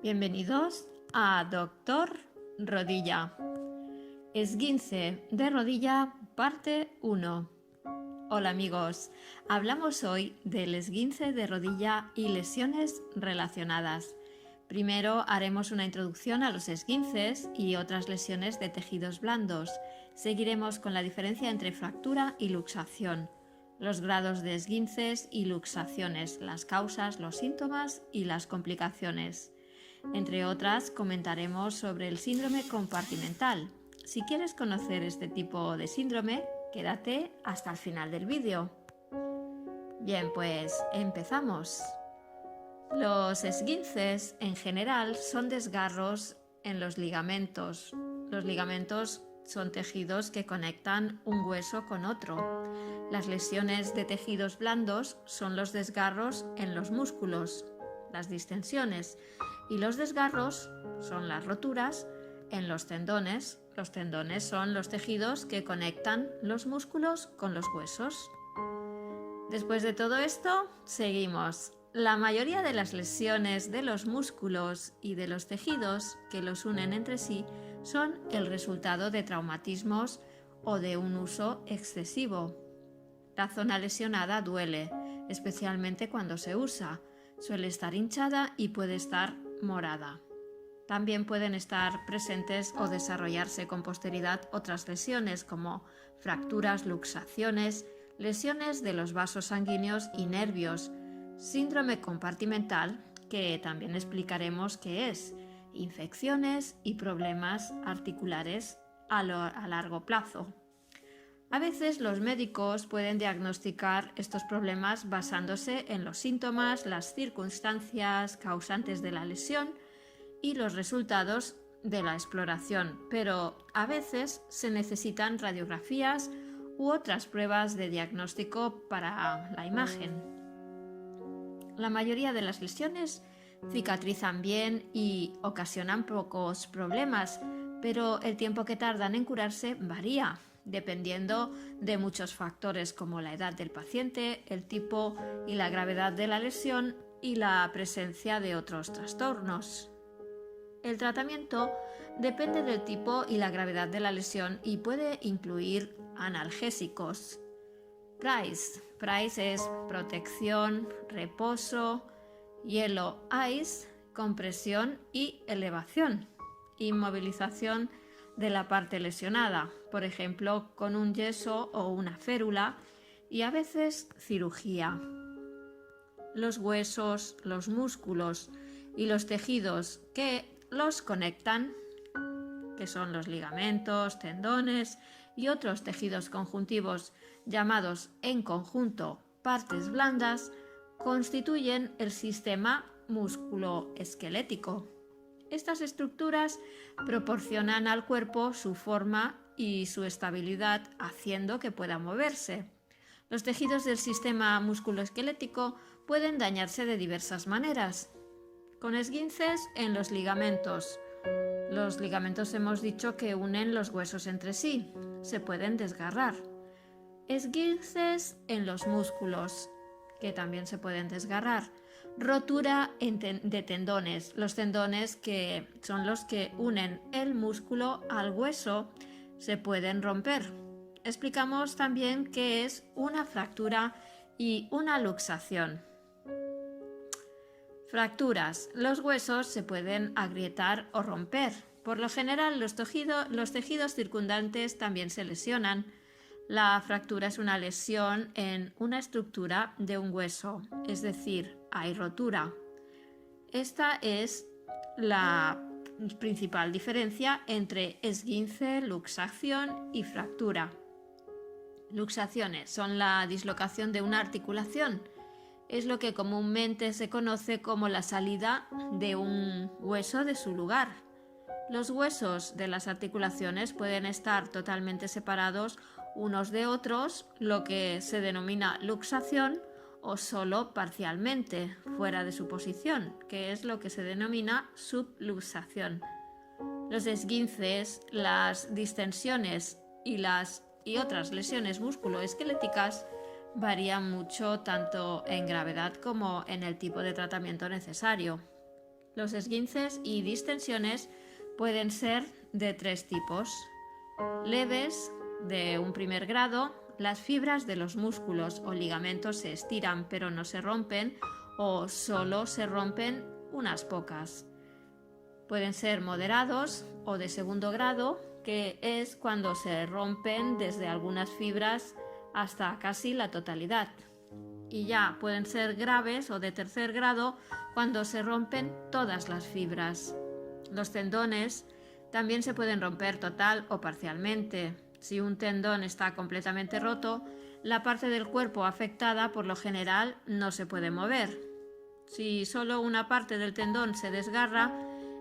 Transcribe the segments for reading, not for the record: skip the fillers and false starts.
Bienvenidos a Doctor Rodilla. Esguince de rodilla, parte 1. Hola amigos, hablamos hoy del esguince de rodilla y lesiones relacionadas. Primero haremos una introducción a los esguinces y otras lesiones de tejidos blandos. Seguiremos con la diferencia entre fractura y luxación, los grados de esguinces y luxaciones, las causas, los síntomas y las complicaciones. Entre otras, comentaremos sobre el síndrome compartimental. Si quieres conocer este tipo de síndrome, quédate hasta el final del vídeo. Bien, pues empezamos. Los esguinces en general son desgarros en los ligamentos. Los ligamentos son tejidos que conectan un hueso con otro. Las lesiones de tejidos blandos son los desgarros en los músculos, las distensiones, y los desgarros son las roturas en los tendones. Los tendones son los tejidos que conectan los músculos con los huesos. Después de todo esto, seguimos. La mayoría de las lesiones de los músculos y de los tejidos que los unen entre sí son el resultado de traumatismos o de un uso excesivo. La zona lesionada duele, especialmente cuando se usa. Suele estar hinchada y puede estar morada. También pueden estar presentes o desarrollarse con posterioridad otras lesiones como fracturas, luxaciones, lesiones de los vasos sanguíneos y nervios, síndrome compartimental, que también explicaremos qué es, infecciones y problemas articulares a largo plazo. A veces los médicos pueden diagnosticar estos problemas basándose en los síntomas, las circunstancias causantes de la lesión y los resultados de la exploración, pero a veces se necesitan radiografías u otras pruebas de diagnóstico para la imagen. La mayoría de las lesiones cicatrizan bien y ocasionan pocos problemas, pero el tiempo que tardan en curarse varía, dependiendo de muchos factores como la edad del paciente, el tipo y la gravedad de la lesión y la presencia de otros trastornos. El tratamiento depende del tipo y la gravedad de la lesión y puede incluir analgésicos. Price es protección, reposo, hielo, ice, compresión y elevación, inmovilización de la parte lesionada, por ejemplo con un yeso o una férula, y a veces cirugía. Los huesos, los músculos y los tejidos que los conectan, que son los ligamentos, tendones y otros tejidos conjuntivos llamados en conjunto partes blandas, constituyen el sistema músculo-esquelético. Estas estructuras proporcionan al cuerpo su forma y su estabilidad, haciendo que pueda moverse. Los tejidos del sistema musculoesquelético pueden dañarse de diversas maneras, con esguinces en los ligamentos. Los ligamentos hemos dicho que unen los huesos entre sí, se pueden desgarrar. Esguinces en los músculos, que también se pueden desgarrar. Rotura de tendones. Los tendones, que son los que unen el músculo al hueso, se pueden romper. Explicamos también qué es una fractura y una luxación. Fracturas. Los huesos se pueden agrietar o romper. Por lo general, los tejidos circundantes también se lesionan. La fractura es una lesión en una estructura de un hueso, es decir, hay rotura. Esta es la principal diferencia entre esguince, luxación y fractura. Luxaciones son la dislocación de una articulación. Es lo que comúnmente se conoce como la salida de un hueso de su lugar. Los huesos de las articulaciones pueden estar totalmente separados unos de otros, lo que se denomina luxación, o solo parcialmente fuera de su posición, que es lo que se denomina subluxación. Los esguinces, las distensiones y otras lesiones musculoesqueléticas varían mucho tanto en gravedad como en el tipo de tratamiento necesario. Los esguinces y distensiones pueden ser de 3 tipos. Leves, de un primer grado, las fibras de los músculos o ligamentos se estiran pero no se rompen o solo se rompen unas pocas. Pueden ser moderados o de segundo grado, que es cuando se rompen desde algunas fibras hasta casi la totalidad. Y ya pueden ser graves o de tercer grado cuando se rompen todas las fibras. Los tendones también se pueden romper total o parcialmente. Si un tendón está completamente roto, la parte del cuerpo afectada por lo general no se puede mover. Si solo una parte del tendón se desgarra,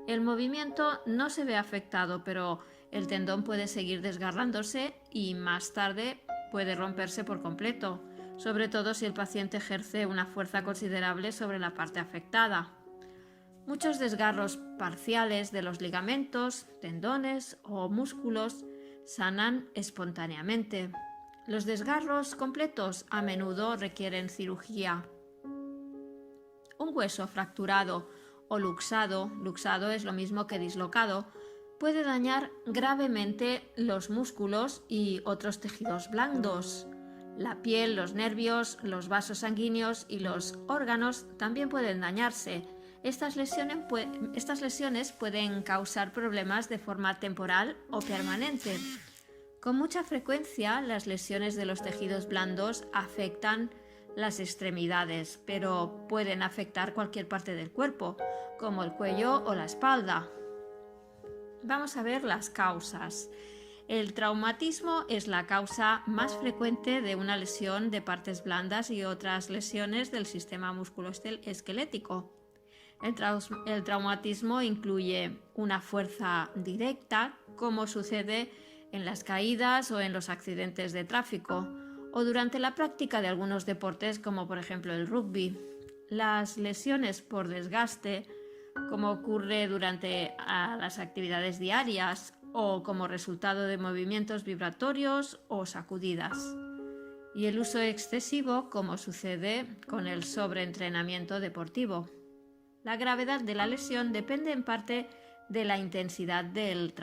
el movimiento no se ve afectado, pero el tendón puede seguir desgarrándose y más tarde puede romperse por completo, sobre todo si el paciente ejerce una fuerza considerable sobre la parte afectada. Muchos desgarros parciales de los ligamentos, tendones o músculos sanan espontáneamente. Los desgarros completos a menudo requieren cirugía. Un hueso fracturado o luxado es lo mismo que dislocado, puede dañar gravemente los músculos y otros tejidos blandos. La piel, los nervios, los vasos sanguíneos y los órganos también pueden dañarse. Estas lesiones pueden causar problemas de forma temporal o permanente. Con mucha frecuencia, las lesiones de los tejidos blandos afectan las extremidades, pero pueden afectar cualquier parte del cuerpo, como el cuello o la espalda. Vamos a ver las causas. El traumatismo es la causa más frecuente de una lesión de partes blandas y otras lesiones del sistema musculoesquelético. El traumatismo incluye una fuerza directa, como sucede en las caídas o en los accidentes de tráfico, o durante la práctica de algunos deportes como por ejemplo el rugby. Las lesiones por desgaste, como ocurre durante las actividades diarias o como resultado de movimientos vibratorios o sacudidas. Y el uso excesivo, como sucede con el sobreentrenamiento deportivo. La gravedad de la lesión depende en parte de la intensidad del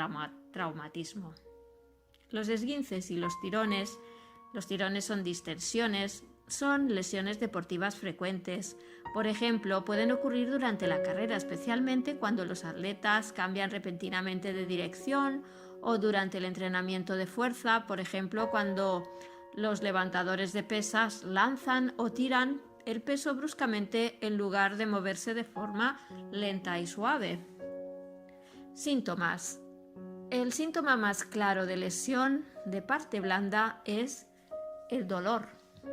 traumatismo. Los esguinces y los tirones son distensiones, son lesiones deportivas frecuentes. Por ejemplo, pueden ocurrir durante la carrera, especialmente cuando los atletas cambian repentinamente de dirección o durante el entrenamiento de fuerza, por ejemplo, cuando los levantadores de pesas lanzan o tiran el peso bruscamente en lugar de moverse de forma lenta y suave. Síntomas. El síntoma más claro de lesión de parte blanda es el dolor.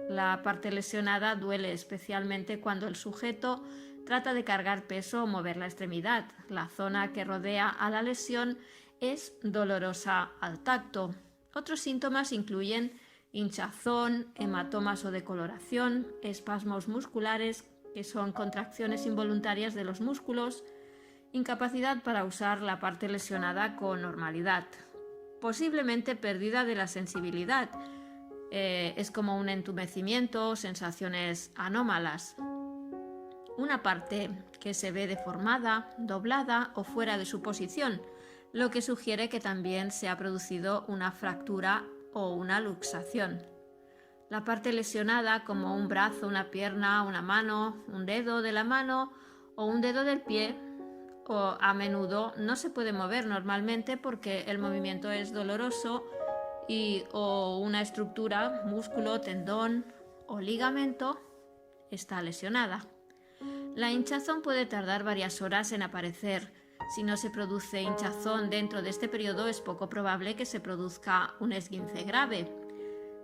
La parte lesionada duele especialmente cuando el sujeto trata de cargar peso o mover la extremidad. La zona que rodea a la lesión es dolorosa al tacto. Otros síntomas incluyen hinchazón, hematomas o decoloración, espasmos musculares, que son contracciones involuntarias de los músculos, incapacidad para usar la parte lesionada con normalidad, posiblemente pérdida de la sensibilidad. Es como un entumecimiento, sensaciones anómalas. Una parte que se ve deformada, doblada o fuera de su posición, lo que sugiere que también se ha producido una fractura o una luxación. La parte lesionada, como un brazo, una pierna, una mano, un dedo de la mano o un dedo del pie, o a menudo no se puede mover normalmente porque el movimiento es doloroso o una estructura, músculo, tendón o ligamento está lesionada. La hinchazón puede tardar varias horas en aparecer. Si no se produce hinchazón dentro de este periodo, es poco probable que se produzca un esguince grave.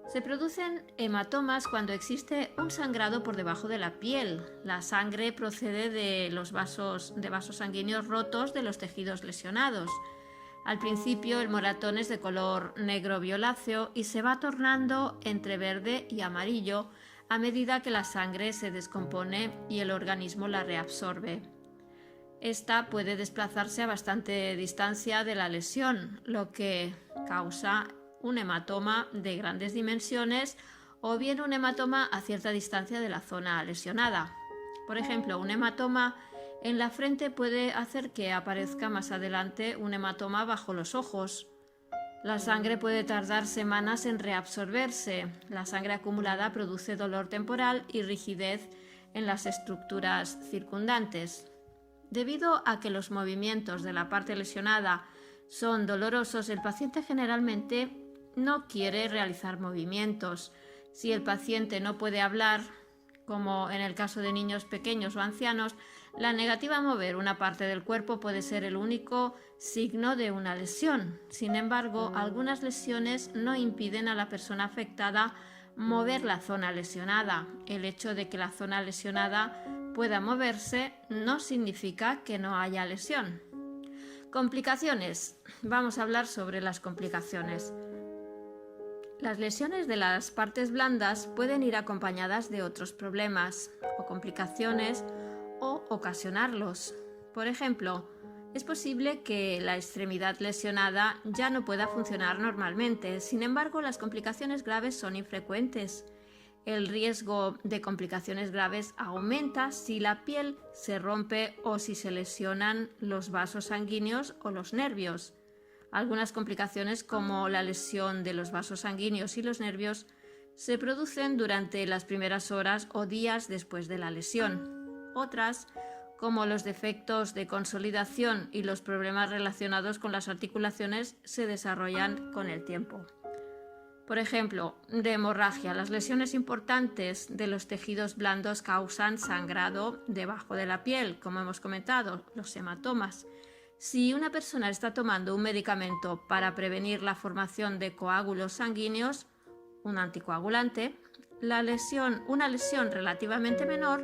Se producen hematomas cuando existe un sangrado por debajo de la piel. La sangre procede de vasos sanguíneos rotos de los tejidos lesionados. Al principio el moratón es de color negro violáceo y se va tornando entre verde y amarillo a medida que la sangre se descompone y el organismo la reabsorbe. Esta puede desplazarse a bastante distancia de la lesión, lo que causa un hematoma de grandes dimensiones o bien un hematoma a cierta distancia de la zona lesionada. Por ejemplo, un hematoma En la frente puede hacer que aparezca más adelante un hematoma bajo los ojos. La sangre puede tardar semanas en reabsorberse. La sangre acumulada produce dolor temporal y rigidez en las estructuras circundantes. Debido a que los movimientos de la parte lesionada son dolorosos, el paciente generalmente no quiere realizar movimientos. Si el paciente no puede hablar, como en el caso de niños pequeños o ancianos, la negativa a mover una parte del cuerpo puede ser el único signo de una lesión. Sin embargo, algunas lesiones no impiden a la persona afectada mover la zona lesionada. El hecho de que la zona lesionada pueda moverse no significa que no haya lesión. Complicaciones. Vamos a hablar sobre las complicaciones. Las lesiones de las partes blandas pueden ir acompañadas de otros problemas o complicaciones o ocasionarlos. Por ejemplo, es posible que la extremidad lesionada ya no pueda funcionar normalmente. Sin embargo, las complicaciones graves son infrecuentes. El riesgo de complicaciones graves aumenta si la piel se rompe o si se lesionan los vasos sanguíneos o los nervios. Algunas complicaciones, como la lesión de los vasos sanguíneos y los nervios, se producen durante las primeras horas o días después de la lesión. Otras, como los defectos de consolidación y los problemas relacionados con las articulaciones, se desarrollan con el tiempo. Por ejemplo, de hemorragia. Las lesiones importantes de los tejidos blandos causan sangrado debajo de la piel, como hemos comentado, los hematomas. Si una persona está tomando un medicamento para prevenir la formación de coágulos sanguíneos, un anticoagulante, una lesión relativamente menor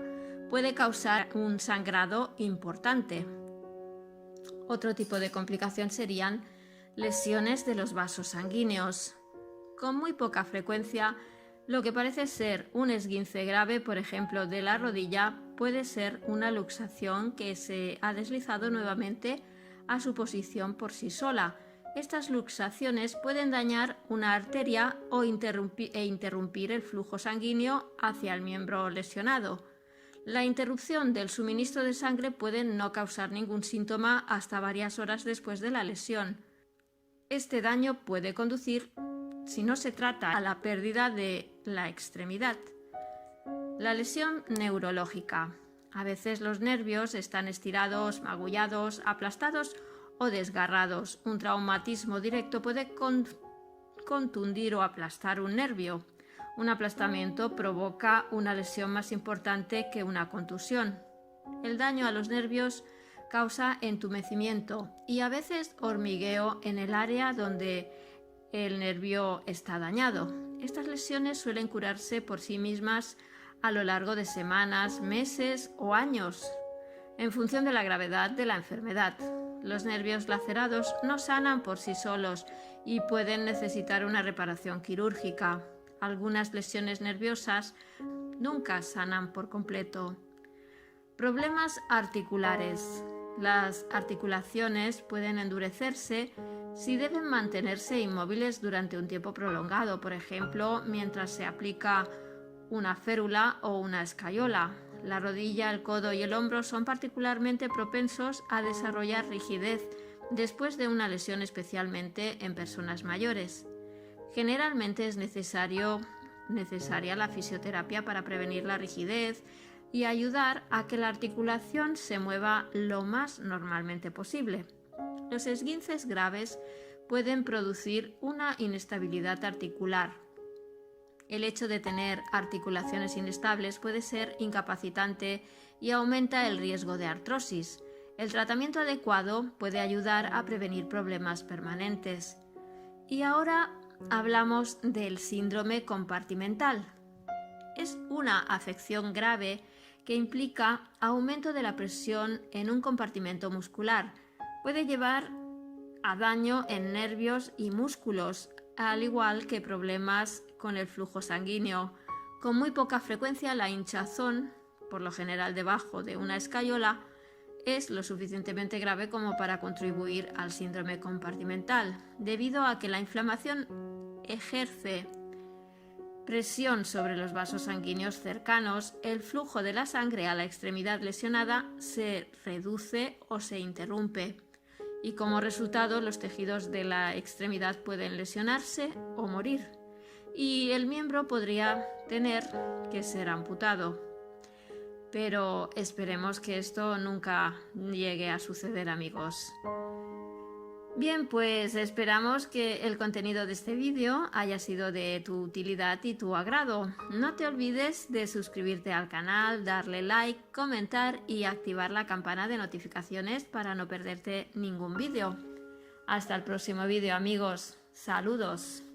puede causar un sangrado importante. Otro tipo de complicación serían lesiones de los vasos sanguíneos. Con muy poca frecuencia, lo que parece ser un esguince grave, por ejemplo, de la rodilla, puede ser una luxación que se ha deslizado nuevamente a su posición por sí sola. Estas luxaciones pueden dañar una arteria e interrumpir el flujo sanguíneo hacia el miembro lesionado. La interrupción del suministro de sangre puede no causar ningún síntoma hasta varias horas después de la lesión. Este daño puede conducir, si no se trata, a la pérdida de la extremidad. La lesión neurológica. A veces los nervios están estirados, magullados, aplastados o desgarrados. Un traumatismo directo puede contundir o aplastar un nervio. Un aplastamiento provoca una lesión más importante que una contusión. El daño a los nervios causa entumecimiento y a veces hormigueo en el área donde el nervio está dañado. Estas lesiones suelen curarse por sí mismas a lo largo de semanas, meses o años, en función de la gravedad de la enfermedad. Los nervios lacerados no sanan por sí solos y pueden necesitar una reparación quirúrgica. Algunas lesiones nerviosas nunca sanan por completo. Problemas articulares. Las articulaciones pueden endurecerse si deben mantenerse inmóviles durante un tiempo prolongado, por ejemplo, mientras se aplica una férula o una escayola. La rodilla, el codo y el hombro son particularmente propensos a desarrollar rigidez después de una lesión, especialmente en personas mayores. Generalmente es necesaria la fisioterapia para prevenir la rigidez y ayudar a que la articulación se mueva lo más normalmente posible. Los esguinces graves pueden producir una inestabilidad articular. El hecho de tener articulaciones inestables puede ser incapacitante y aumenta el riesgo de artrosis. El tratamiento adecuado puede ayudar a prevenir problemas permanentes. Y ahora hablamos del síndrome compartimental. Es una afección grave que implica aumento de la presión en un compartimento muscular. Puede llevar a daño en nervios y músculos, al igual que problemas con el flujo sanguíneo. Con muy poca frecuencia, la hinchazón, por lo general debajo de una escayola, es lo suficientemente grave como para contribuir al síndrome compartimental, debido a que la inflamación ejerce presión sobre los vasos sanguíneos cercanos, el flujo de la sangre a la extremidad lesionada se reduce o se interrumpe y como resultado los tejidos de la extremidad pueden lesionarse o morir y el miembro podría tener que ser amputado. Pero esperemos que esto nunca llegue a suceder, amigos. Bien, pues esperamos que el contenido de este vídeo haya sido de tu utilidad y tu agrado. No te olvides de suscribirte al canal, darle like, comentar y activar la campana de notificaciones para no perderte ningún vídeo. Hasta el próximo vídeo, amigos. Saludos.